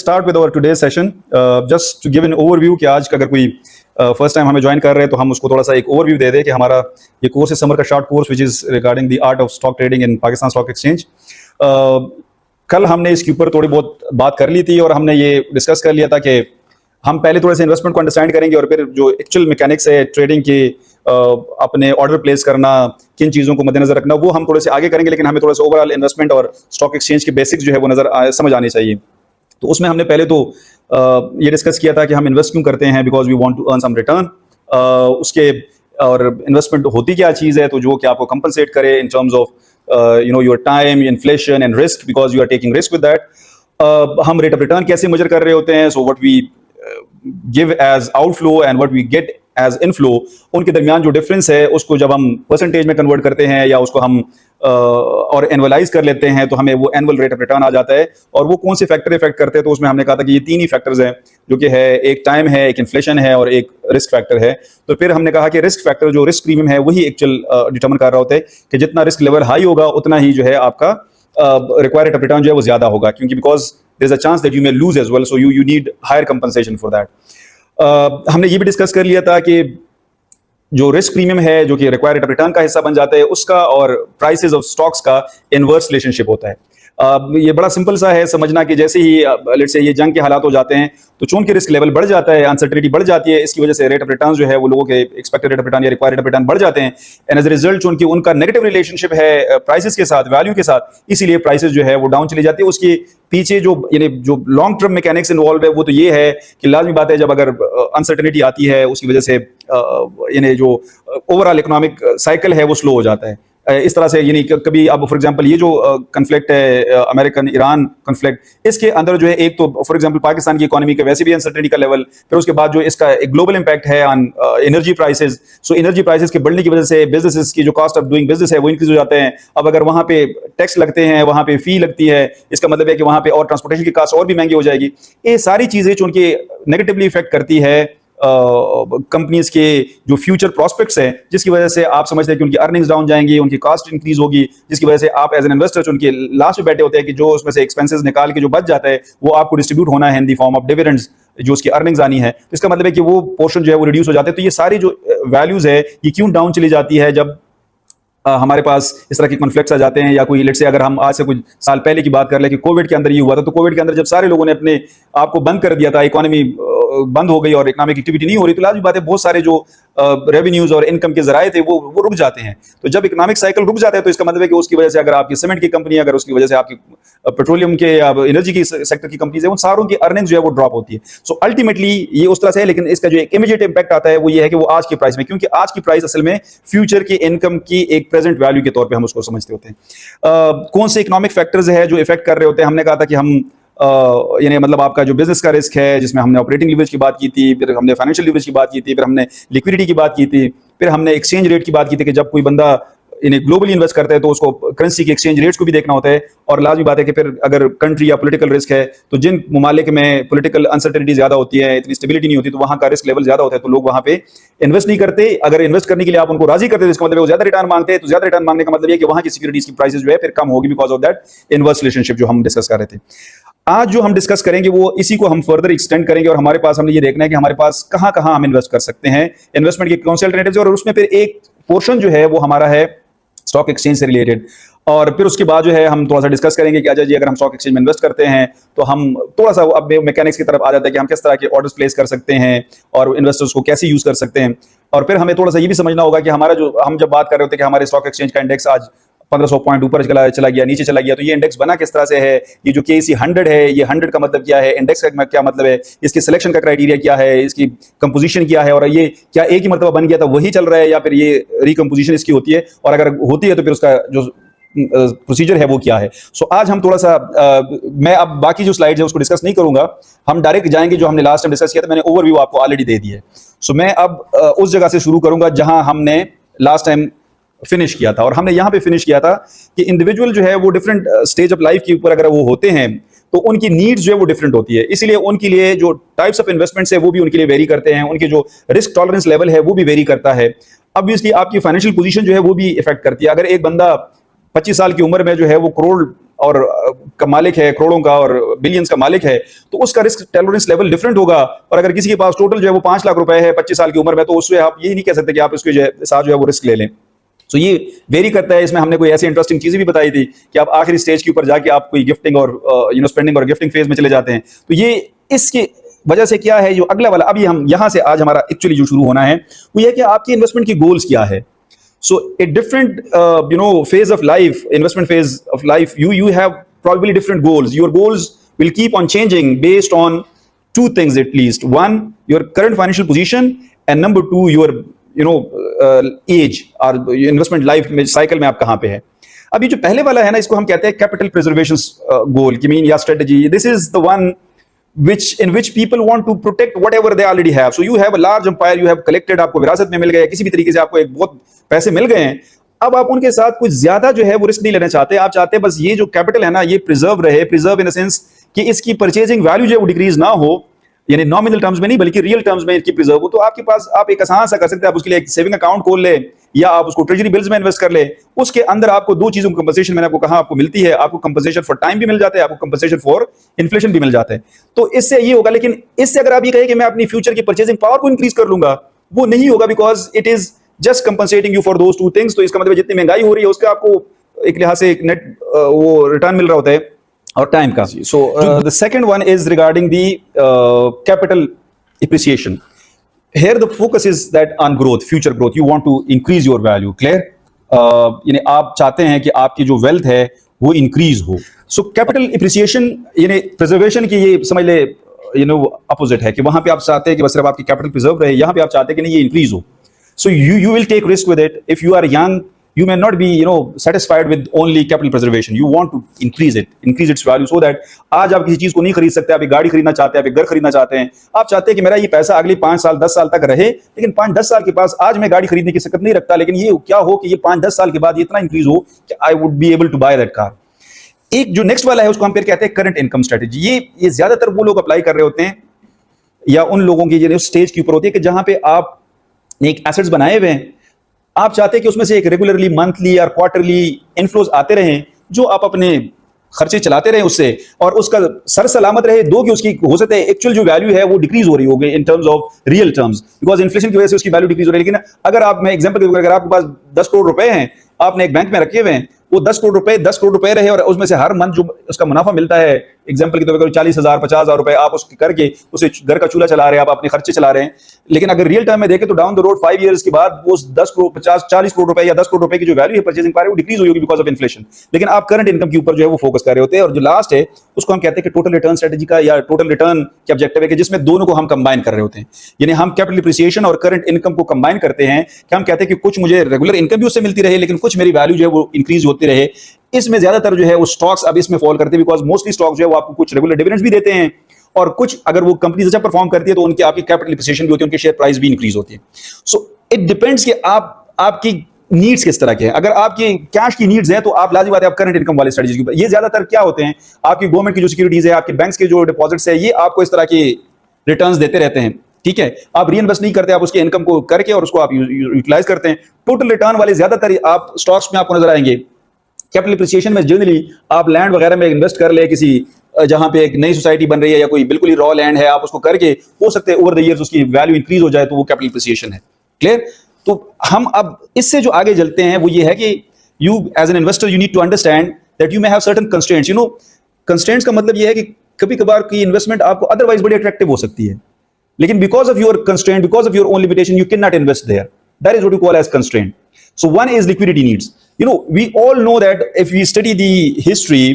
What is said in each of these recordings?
start with our today's session. Just to give an overview कि आज का अगर कोई फर्स्ट टाइम हमें ज्वाइन कर रहे हैं तो हम उसको थोड़ा सा एक ओवरव्यू दे दें कि हमारा ये कोर्स है समर का short course which is regarding the art of stock trading in Pakistan stock exchange. कल हमने इसके ऊपर थोड़ी बहुत बात कर ली थी और हमने ये डिस्कस कर लिया था कि हम पहले थोड़े से इन्वेस्टमेंट को अंडरस्टैंड करेंगे और फिर जो एक्चुअल मैकेनिक्स है ट्रेडिंग के, अपने ऑर्डर प्लेस करना, किन चीज़ों को मद्देनजर रखना, वो हम थोड़े से आगे करेंगे, लेकिन हमें थोड़ा सा ओवरऑल इन्वेस्टमेंट और स्टॉक एक्सचेंज के बेसिक्स जो है वो समझ आने चाहिए। तो उसमें हमने पहले तो ये डिस्कस किया था कि हम इन्वेस्ट क्यों करते हैं, because we want to earn some return. उसके और इन्वेस्टमेंट होती क्या चीज़ है, तो जो कि आपको कंपनसेट करे in terms of your time, inflation and risk, because you are taking risk with that. हम रेट ऑफ रिटर्न कैसे मेजर कर रहे होते हैं, so what we give as outflow and what we get as inflow, उनके दरमियान जो difference है उसको जब हम परसेंटेज में कन्वर्ट करते हैं या उसको हम और एनुअलाइज कर लेते हैं तो हमें वो एनुअल रेट ऑफ रिटर्न आ जाता है। और वो कौन से फैक्टर इफेक्ट करते हैं, तो उसमें हमने कहा था कि ये तीन ही फैक्टर्स हैं, जो कि है एक टाइम है, एक इन्फ्लेशन है और एक रिस्क फैक्टर है। तो फिर हमने कहा कि रिस्क फैक्टर जो रिस्क प्रीमियम है वही एक्चुअल डिटर्मिन कर रहा होता है कि जितना रिस्क लेवल हाई होगा उतना ही जो है आपका रिक्वायर्ड रेट ऑफ रिटर्न जो है वो ज्यादा होगा, क्योंकि because there is a chance that you may lose as well, so you need higher compensation for that. हमने ये भी डिस्कस कर लिया था कि जो रिस्क प्रीमियम है जो कि रिक्वायर्ड रेट ऑफ रिटर्न का हिस्सा बन जाता है, उसका और प्राइसेस ऑफ स्टॉक्स का इनवर्स रिलेशनशिप होता है। ये बड़ा सिंपल सा है समझना कि जैसे ही लेट्स से ये जंग के हालात हो जाते हैं तो चूंकि रिस्क लेवल बढ़ जाता है, अनसर्टेनिटी बढ़ जाती है, इसकी वजह से रेट ऑफ रिटर्न जो है वो लोगों के एक्सपेक्टेड रेट ऑफ रिटर्न या रिक्वायर्ड रेट ऑफ रिटर्न बढ़ जाते हैं, एंड एज अ रिजल्ट चूंकि उनका नेगेटिव रिलेशनशिप है प्राइसेस के साथ, वैल्यू के साथ, इसीलिए प्राइसेस जो है वो डाउन चली जाती है। उसके पीछे जो जो लॉन्ग टर्म मैकेनिक्स इन्वॉल्व है वो तो ये है कि लाजमी बात है जब अगर अनसर्टेनिटी आती है उसकी वजह से जो ओवरऑल इकोनॉमिक साइकिल है वो स्लो हो जाता है। इस तरह से यानी कभी अब फॉर एग्जांपल ये जो कन्फ्लिक्ट है अमेरिकन ईरान कन्फ्लिक्ट, इसके अंदर जो है एक तो फॉर एग्जांपल पाकिस्तान की इकोनॉमी का वैसे भी अनसर्टेनिटी का लेवल, फिर उसके बाद जो इसका एक ग्लोबल इम्पैक्ट है on energy prices. So energy prices के बढ़ने की वजह से बिजनेसेस की जो कॉस्ट ऑफ डूइंग बिजनेस है वो इंक्रीज हो जाते हैं। अब अगर वहाँ पे टैक्स लगते हैं, वहाँ पे फी लगती है, इसका मतलब है कि वहाँ पे और ट्रांसपोर्टेशन की कॉस्ट और भी महंगी हो जाएगी। ये सारी चीजें चूंकि नेगेटिवली इफेक्ट करती है कंपनीज के जो फ्यूचर प्रोस्पेक्ट्स हैं, जिसकी वजह से आप समझते हैं कि उनकी अर्निंग्स डाउन जाएंगी, उनकी कॉस्ट इंक्रीज होगी, जिसकी वजह से आप एज एन इन्वेस्टर उनके लास्ट में बैठे होते हैं कि जो उसमें से एक्सपेंसेस निकाल के जो बच जाता है वो आपको डिस्ट्रीब्यूट होना है इन दी फॉर्म ऑफ डिविडेंड्स, जो उसकी अर्निंग्स आनी है। तो इसका मतलब है कि वो पोर्शन जो है वो रिड्यूस हो जाते हैं। तो ये सारी जो वैल्यूज है ये क्यों डाउन चली जाती है जब हमारे पास इस तरह के कॉन्फ्लिक्ट्स आ जाते हैं, या कोई लेट्स से अगर हम आज से कुछ साल पहले की बात कर लें कि कोविड के अंदर ये हुआ था, तो कोविड के अंदर जब सारे लोगों ने अपने आप को बंद कर दिया था, इकोनॉमी बंद हो गई और इकोनॉमिक एक्टिविटी नहीं हो रही, तो लाजमी बात है बहुत सारे जो रेवेन्यूज और इनकम के जराए थे वो रुक जाते हैं। तो जब इकोनॉमिक साइकिल रुक जाता है तो इसका मतलब है कि उसकी वजह से अगर आपकी सीमेंट की कंपनी, अगर उसकी वजह से आपकी पेट्रोलियम के या एनर्जी की सेक्टर की कंपनीज है, उन सारों की अर्निंग्स जो है वो ड्रॉप होती है। सो अल्टीमेटली ये उस तरह से है, लेकिन इसका जो एक इमीडिएट इंपैक्ट आता है वो ये है कि वो आज की प्राइस में, क्योंकि आज की प्राइस असल में फ्यूचर की इनकम की एक प्रेजेंट वैल्यू के तौर पर हम उसको समझते होते हैं। कौन से इकोनॉमिक फैक्टर्स है जो इफेक्ट कर रहे होते हैं, हमने कहा था कि हम यानी मतलब आपका जो बिजनेस का रिस्क है, जिसमें हमने ऑपरेटिंग लीवरेज की बात की थी, फिर हमने फाइनेंशियल लीवरेज की बात की थी, फिर हमने लिक्विडिटी की बात की थी, फिर हमने एक्सचेंज रेट की बात की थी कि जब कोई बंदा इन्हें ग्लोबली इन्वेस्ट करता है तो उसको करेंसी के एक्सचेंज रेट्स को भी देखना होता है। और लाजमी बात है कि फिर अगर कंट्री या पॉलिटिकल रिस्क है तो जिन ममालिक में पॉलिटिकल अनसर्टेनिटी ज्यादा होती है, इतनी स्टेबिलिटी नहीं होती, तो वहाँ का रिस्क लेवल ज्यादा होता है, तो लोग वहाँ पे इन्वेस्ट नहीं करते। अगर इन्वेस्ट करने के लिए आप उनको राजी करते हैं तो इसका मतलब वो ज्यादा रिटर्न मांगते हैं, तो ज्यादा रिटर्न मांगने का मतलब ये कि वहाँ की सिक्योरिटीज की प्राइसेस जो है फिर कम होगी, because of that inverse relationship जो हम डिस्कस कर रहे थे। आज जो हम डिस्कस करेंगे वो इसी को हम फर्दर एक्सटेंड करेंगे, और हमारे पास हमने ये देखना है कि हमारे पास कहाँ कहाँ हम इन्वेस्ट कर सकते हैं, इन्वेस्टमेंट के कौन से अल्टरनेटिव्स, और उसमें फिर एक पोर्शन जो है वो हमारा है स्टॉक एक्सचेंज से रिलेटेड। और फिर उसके बाद जो है हम थोड़ा सा डिस्कस करेंगे कि अच्छा जी अगर हम स्टॉक एक्सचेंज में इन्वेस्ट करते हैं तो हम थोड़ा सा अब मैकेनिक्स की तरफ आ जाता है कि हम किस तरह के ऑर्डर्स प्लेस कर सकते हैं और इन्वेस्टर्स को कैसे यूज कर सकते हैं। और फिर हमें थोड़ा सा ये भी समझना होगा कि हमारा जो हम जब बात कर रहे होते हैं कि हमारे स्टॉक एक्सचेंज का इंडेक्स आज 1500 पॉइंट ऊपर चला गया, नीचे चला गया, तो ये इंडेक्स बना किस तरह से है, ये जो KSE 100 है, ये 100 का मतलब क्या है, इंडेक्स का क्या मतलब है, इसकी सिलेक्शन का क्राइटेरिया क्या है, इसकी कंपोजिशन क्या है, और ये क्या एक ही मरतबा बन गया था वही चल रहा है या फिर ये रिकम्पोजिशन इसकी होती है, और अगर होती है तो फिर उसका जो प्रोसीजर है वो क्या है। सो आज हम थोड़ा सा मैं अब बाकी जो स्लाइड्स है उसको डिस्कस नहीं करूंगा, हम डायरेक्ट जाएंगे जो हमने लास्ट टाइम डिस्कस किया था, मैंने ओवरव्यू आपको ऑलरेडी दे दी है। सो मैं अब उस जगह से शुरू करूंगा जहां हमने लास्ट टाइम फिनिश किया था, और हमने यहां पे फिनिश किया था कि इंडिविजुअल जो है वो डिफरेंट स्टेज ऑफ लाइफ के ऊपर अगर वो होते हैं तो उनकी नीड्स जो है वो डिफरेंट होती है, इसीलिए उनके लिए जो टाइप्स ऑफ इन्वेस्टमेंट्स है वो भी उनके लिए वेरी करते हैं, उनके जो रिस्क टॉलरेंस लेवल है वो भी वेरी करता है। ऑब्वियसली आपकी फाइनेंशियल पोजीशन जो है वो भी इफेक्ट करती है। अगर एक बंदा 25 साल की उम्र में जो है वो करोड़ और का मालिक है, करोड़ों का और बिलियंस का मालिक है, तो उसका रिस्क टॉलरेंस लेवल डिफरेंट होगा। और अगर किसी के पास टोटल जो है वो 5 लाख रुपए है 25 साल की उम्र में, तो उसमें आप यही नहीं कह सकते कि आप उसके साथ जो है वो रिस्क ले लें। तो ये वेरी करता है। इसमें हमने कोई ऐसी इंटरेस्टिंग चीजें भी बताई थी कि आप आखिरी स्टेज के ऊपर जाके आप कोई गिफ्टिंग और स्पेंडिंग और गिफ्टिंग फेज में चले जाते हैं। तो ये इसके वजह से क्या है, जो अगला वाला अभी हम यहां से आज हमारा एक्चुअली जो शुरू होना है वो ये कि आपकी इन्वेस्टमेंट की गोल्स क्या है। So a different, phase of life, investment phase of life, you have probably different goals. Your goals will keep on changing based on two things at least. One, your current financial position, and number two, your age or investment life cycle में आप कहाँ पे है। अभी जो पहले वाला है ना, इसको हम कहते हैं कैपिटल प्रिजर्वेशन गोल की मीन या strategy. This is the one in which people want to protect whatever they already have. So you have a large empire, you have collected, आपको विरासत में मिल गया, किसी भी तरीके से आपको एक बहुत पैसे मिल गए हैं। अब आप उनके साथ कुछ ज्यादा जो है वो रिस्क नहीं लेना चाहते। आप चाहते हैं बस ये जो कैपिटल है ना, ये प्रिजर्व रहे। प्रिजर्व इन द सेंस कि इसकी परचेजिंग वैल्यू जो है वो डिक्रीज ना हो, यानी नॉमिनल टर्म्स में नहीं बल्कि रियल टर्म्स में इसकी प्रिजर्व हो। तो आपके पास आप एक आसान सा कर सकते हैं, आप उसके लिए एक सेविंग अकाउंट खोल ले या आप उसको ट्रेजरी बिल्स में इन्वेस्ट कर ले। उसके अंदर आपको दो चीजों की कंपनसेशन मैंने आपको कहा आपको मिलती है। आपको कंपनसेशन फॉर टाइम भी मिल जाता है, आपको कंपनसेशन फॉर इन्फ्लेशन भी मिल जाता है। तो इससे ये होगा। लेकिन इससे अगर आप ये कहें कि मैं अपनी फ्यूचर की परचेजिंग पावर को इंक्रीज कर लूंगा, वो नहीं होगा, because it is just compensating you for those two things. तो इसका मतलब जितनी महंगाई हो रही है उसका आपको एक लिहाज से एक नेट वो रिटर्न मिल रहा होता है और टाइम का। So the second one is regarding the capital appreciation. Here the focus is that on growth, future growth. You want to increase your value. Clear? यानी आप चाहते हैं कि आपकी जो वेल्थ है वो इंक्रीज हो। सो कैपिटल एप्रिसिएशन यानी प्रिजर्वेशन की ये समझ ले अपोजिट है कि वहां पे आप चाहते हैं कि बस सिर्फ आपकी कैपिटल प्रिजर्व रहे, यहां पे आप चाहते हैं कि नहीं ये इंक्रीज हो। सो you will take risk with it. If you are young, you may not be satisfied with only capital preservation. You want to increase its value, so that आज आप किसी चीज को नहीं खरीद सकते, आप एक गाड़ी खरीदना चाहते हैं, आप एक घर खरीदना चाहते हैं, आप चाहते हैं कि मेरा ये पैसा अगले 5 साल 10 साल तक रहे। लेकिन 5-10 साल के पास आज मैं गाड़ी खरीदने की सकत नहीं रखता, लेकिन ये क्या हो कि ये 5-10 साल के बाद ये इतना इंक्रीज हो कि I would be able to buy that car. एक जो नेक्स्ट वाला है उसको हम फिर कहते हैं करंट इनकम स्ट्रेटेजी। ये ज्यादातर वो लोग अप्लाई कर रहे होते हैं या उन लोगों की स्टेज के ऊपर होती है कि जहां पे आप एक एसेट्स बनाए हुए हैं, आप चाहते हैं कि उसमें से एक रेगुलरली मंथली या क्वार्टरली इनफ्लोज आते रहें, जो आप अपने खर्चे चलाते रहे उससे, और उसका सर सलामत रहे। दो कि उसकी हो सकता है एक्चुअल जो वैल्यू है वो डिक्रीज हो रही होगी इन terms of real terms, because inflation की वजह से उसकी वैल्यू डिक्रीज हो रही है। लेकिन अगर आप, मैं एग्जांपल के, अगर आपके पास 10 करोड़ रुपए हैं, आपने एक बैंक में रखे हुए हैं, वो 10 करोड़ रुपए रहे और उसमें से हर मंथ जो उसका मुनाफा मिलता है, एग्जांपल के तौर पर 40,000 50,000 रुपए आप उसके करके उसे घर का चूल्हा चला रहे हैं, आप अपने खर्चे चला रहे हैं। लेकिन अगर रियल टाइम में देखें तो डाउन द रोड 5 इयर्स के बाद वो 10 करोड़ 40 करोड़ रुपए या 10 करोड़ रुपए की जो वैल्यू है परचेजिंग पावर वो डिक्रीज हुई होगी बिकॉज ऑफ इन्फ्लेशन। लेकिन आप करंट इनकम के ऊपर जो है वो फोकस कर रहे होते हैं। और जो लास्ट है उसको हम कहते हैं कि टोटल रिटर्न स्ट्रेटेजी का या टोटल रिटर्न के ऑब्जेक्टिव है कि जिसमें दोनों को हम कंबाइन कर रहे होते हैं। यानी हम कैपिटल एप्रिसिएशन और करंट इनकम को कंबाइन करते हैं कि हम कहते हैं कि कुछ मुझे रेगुलर इनकम भी उससे मिलती रहे, लेकिन कुछ मेरी वैल्यू जो है वो इंक्रीज होती रहे। इसमें ज्यादातर जो है वो स्टॉक्स अब इसमें फॉल करते हैं, बिकॉज मोस्टली स्टॉक्स जो है वो आपको कुछ रेगुलर डिविडेंड्स भी देते हैं, और कुछ अगर वो कंपनी अच्छा परफॉर्म करती है तो उनकी आपकी कैपिटल एप्रिसिएशन भी होती है, उनके शेयर प्राइस भी इंक्रीज होती है। सो इट डिपेंड्स कि आपकी नीड्स किस तरह के हैं। अगर आपकी कैश की नीड्स हैं तो आप लाजिम बात है आप करंट इनकम वाले स्ट्रेटजी के ऊपर। ये ज्यादातर क्या होते हैं, आपकी गवर्नमेंट की जो सिक्योरिटीज है, आपके बैंक्स के जो डिपॉजिट्स है, ये आपको इस तरह की रिटर्न्स देते रहते हैं। ठीक है, आप री इन्वेस्ट नहीं करते, आप उसके इनकम को करके और उसको आप यूटिलाइज करते हैं। टोटल रिटर्न वाले ज्यादातर आप स्टॉक्स में आपको नजर आएंगे। कैपिटल एप्रिसिएशन में जनरली आप लैंड वगैरह में इन्वेस्ट कर ले, किसी जहां पे एक नई सोसाइटी बन रही है या कोई बिल्कुल ही रॉ लैंड है, आप उसको करके हो सकते हैं ओवर द इयर्स उसकी वैल्यू इंक्रीज हो जाए, तो वो कैपिटल एप्रिसिएशन है। क्लियर? तो हम अब इससे जो आगे चलते हैं वो ये है कि you as an investor you need to understand that you may have certain constraints. Constraints का मतलब ये है कि कभी कभार की इन्वेस्टमेंट आपको अदरवाइज बड़ी अट्रैक्टिव हो सकती है, लेकिन because of your constraint, because of your own limitation, you can not invest there. That is what you call as constraint. So one is liquidity needs. We all know that if we study the history,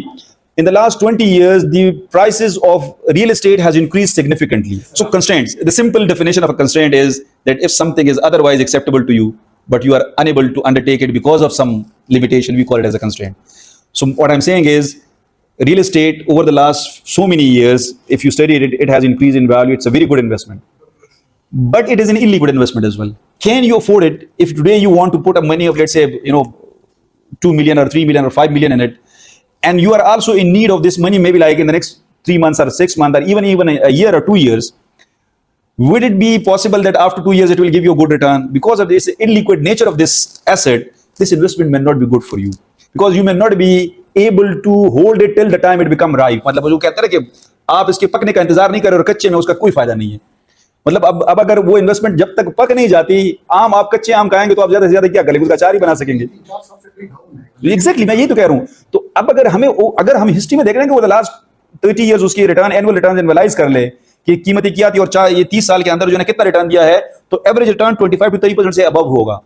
in the last 20 years, the prices of real estate has increased significantly. So constraints, the simple definition of a constraint is that if something is otherwise acceptable to you, but you are unable to undertake it because of some limitation, we call it as a constraint. So what I'm saying is, real estate over the last so many years, if you studied it, it has increased in value. It's a very good investment. But it is an illiquid investment as well. Can you afford it if today you want to put a money of, let's say, 2 million or 3 million or 5 million in it, and you are also in need of this money maybe like in the next 3 months or 6 months or even a year or 2 years? Would it be possible that after 2 years it will give you a good return? Because of this illiquid nature of this asset, this investment may not be good for you, because you may not be able to hold it till the time it become ripe. मतलब जो कहते हैं ना कि आप इसके पकने का इंतजार नहीं करें और कच्चे में उसका कोई फायदा नहीं है। मतलब अब अगर वो इन्वेस्टमेंट जब तक पक नहीं जाती, आप कच्चे आम खाएंगे तो आप ज्यादा से ज्यादा क्या करेंगे, उसका अचार ही बना सकेंगे। एग्जैक्टली मैं यही तो कह रहा हूं। तो अब अगर हम हिस्ट्री में देख रहे हैं कि वो लास्ट 30 ईयर्स उसकी रिटर्न, एनुअल रिटर्न एनालाइज कर ले कि कीमत क्या थी और ये 30 साल के अंदर जो है कितना रिटर्न दिया है, तो एवरेज रिटर्न 25 to 30% से अबव होगा।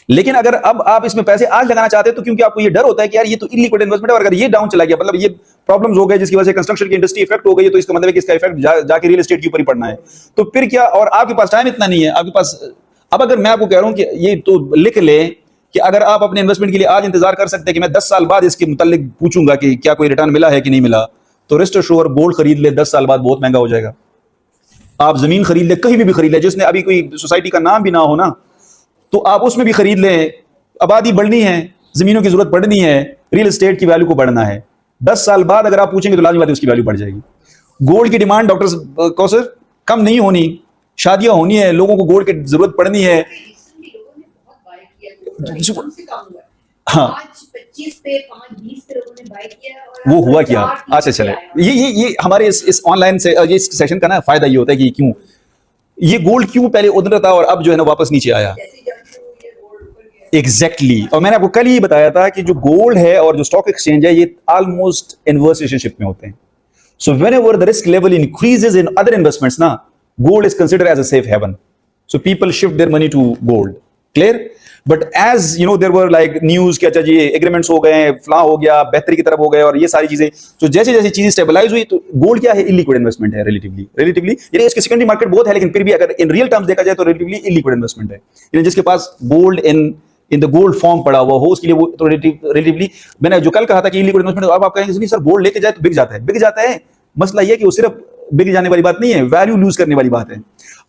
लेकिन अगर अब आप इसमें पैसे आज लगाना चाहते हैं तो क्योंकि आपको ये डर होता है कि यार ये तो इलिक्विड इन्वेस्टमेंट है और अगर ये डाउन चला गया, मतलब ये प्रॉब्लम्स हो गए जिसकी वजह से कंस्ट्रक्शन की इंडस्ट्री इफेक्ट हो गई, तो इसका मतलब है कि इसका इफेक्ट जाके रियल एस्टेट के ऊपर ही पड़ना है। तो फिर क्या, और आपके पास टाइम इतना नहीं है आपके पास। अब अगर मैं आपको कह रहा हूं कि ये तो लिख ले कि अगर आप अपने इन्वेस्टमेंट के लिए आज इंतजार कर सकते हैं कि मैं 10 साल बाद इसके मुतालिक पूछूंगा कि क्या कोई रिटर्न मिला है कि नहीं मिला, तो रेस्ट एश्योर गोल्ड खरीद ले, 10 साल बाद बहुत महंगा हो जाएगा। आप जमीन खरीद ले, कहीं भी खरीद ले, जिसने अभी कोई सोसाइटी का नाम भी ना हो ना, तो आप उसमें भी खरीद लें। आबादी बढ़नी है, जमीनों की जरूरत बढ़नी है, रियल एस्टेट की वैल्यू को बढ़ना है। 10 साल बाद अगर आप पूछेंगे तो लाजमी बात है उसकी वैल्यू बढ़ जाएगी। गोल्ड की डिमांड डॉक्टर कौसर कम नहीं होनी, शादियां होनी है, लोगों को गोल्ड की जरूरत पड़नी है। हाँ, 25 पे 5-20 पे लोगों ने बाय किया और वो हुआ क्या? अच्छा चले, ये हमारे इस ऑनलाइन से ये इस सेशन का ना फायदा ये होता है कि क्यों ये गोल्ड क्यों पहले उधर था और अब जो है ना वापस नीचे आया। एग्जैक्टली और मैंने आपको कल ही बताया था कि जो गोल्ड है और जो स्टॉक एक्सचेंज है ये ऑलमोस्ट इनवर्स रिलेशनशिप में होते हैं। So whenever the risk level increases in other investments ना, gold is considered as a safe haven, so people shift their money to gold. Clear? But as you know there were like news कि अच्छा जी agreements हो गए, फ्ला हो गया, बेहतरी की तरफ हो गए और ये सारी चीजें, तो जैसे जैसे चीजें स्टेबलाइज हुई तो गोल्ड क्या है, इलिक्विड इन्वेस्टमेंट है रिलेटिवली यानी इसकी सेकेंडरी मार्केट बहुत है, लेकिन फिर भी अगर इन रियल टर्म्स देखा जाए तो रिलेटिवली इलिक्विड इन्वेस्टमेंट है। यानी जिसके पास gold in the gold form पड़ा हुआ हो उसके लिए वो तो रिलेटिवली, मैंने जो कल कहा था कि इलिक्विड इन्वेस्टमेंट, अब आप कहेंगे नहीं सर गोल्ड लेके जाए तो बिक जाता है। मसला ये कि वो सिर्फ बिक जाने वाली बात नहीं है, वैल्यू लूज करने वाली बात है।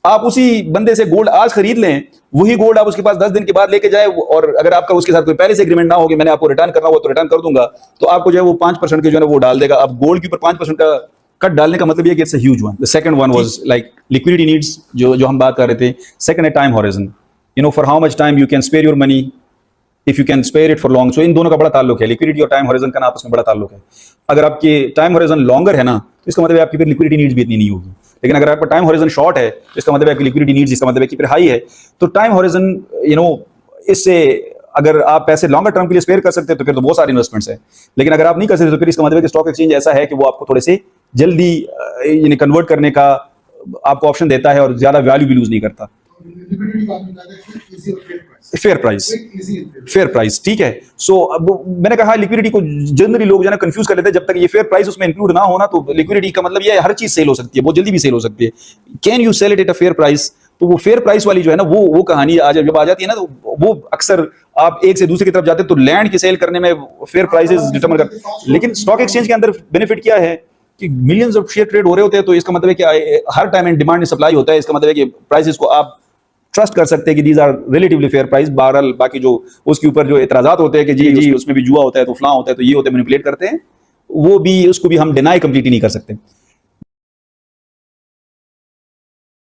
आप उसी बंदे से गोल्ड आज खरीद लें, वही गोल्ड आप उसके पास 10 दिन के बाद लेके जाए, और अगर आपका उसके साथ कोई पहले से एग्रीमेंट ना हो कि मैंने आपको रिटर्न करना हुआ तो रिटर्न कर दूंगा, तो आपको जो है वो 5% के जो है वो डाल देगा। अब गोल्ड के ऊपर 5% का कट डालने का मतलब ये कि it's a huge one. The second one was like liquidity needs, जो हम बात कर रहे थे। सेकंड है time horizon, you know for how much time you can spare your money, if you can spare it for long. So इन दोनों का बड़ा ताल्लुक है, लिक्विडिटी और टाइम हॉरिजन का ना आपस में बड़ा ताल्लुक है। अगर आपकी टाइम हॉरिजन लॉन्गर है ना तो इसका मतलब है आपकी फिर लिक्विडिटी नीड्स भी इतनी नहीं होगी, लेकिन अगर आपका टाइम हॉरिजन शॉर्ट है तो इसका मतलब है आपकी लिक्विडिटी नीड्स, इसका मतलब है कि फिर हाई है। तो टाइम हॉरिजन यू नो इससे अगर आप पैसे लॉन्गर टर्म के लिए स्पेयर कर सकते हैं तो फिर तो बहुत सारे इन्वेस्टमेंट्स है, लेकिन अगर आप नहीं कर सकते तो फिर इसका मतलब है कि स्टॉक एक्सचेंज ऐसा है कि वो आपको थोड़े से जल्दी यानी कन्वर्ट करने का आपको ऑप्शन देता है और ज्यादा वैल्यू भी लूज नहीं करता। फेयर प्राइस ठीक है। सो अब मैंने कहा लिक्विडिटी को जनरली लोग जो है कंफ्यूज कर लेते हैं, जब तक ये फेयर प्राइस उसमें इंक्लूड ना होना तो लिक्विडिटी का मतलब ये हर चीज सेल हो सकती है, बहुत जल्दी भी सेल हो सकती है। Can you sell it at a fair price? तो वो फेयर प्राइस वाली जो है ना वो कहानी जब आ जाती है ना, तो वो अक्सर आप एक से दूसरे की तरफ जाते हैं तो लैंड की सेल करने में फेयर प्राइसेस डिटरमाइन करते हैं। लेकिन स्टॉक एक्सचेंज के अंदर बेनिफिट क्या है कि मिलियंस ऑफ शेयर ट्रेड हो रहे होते हैं, तो इसका मतलब है कि हर time in demand and supply होता है। इसका मतलब है कि प्राइसेस को आप ट्रस्ट कर सकते हैं कि these are relatively fair price. बहरहाल बाकी जो उसके ऊपर जो एतराजात होते हैं कि जी उसमें भी जुआ होता है, तो फलां होता है, तो ये होता है, मैनिपुलेट करते हैं, वो भी उसको भी हम डिनाई कंप्लीटली नहीं कर सकते।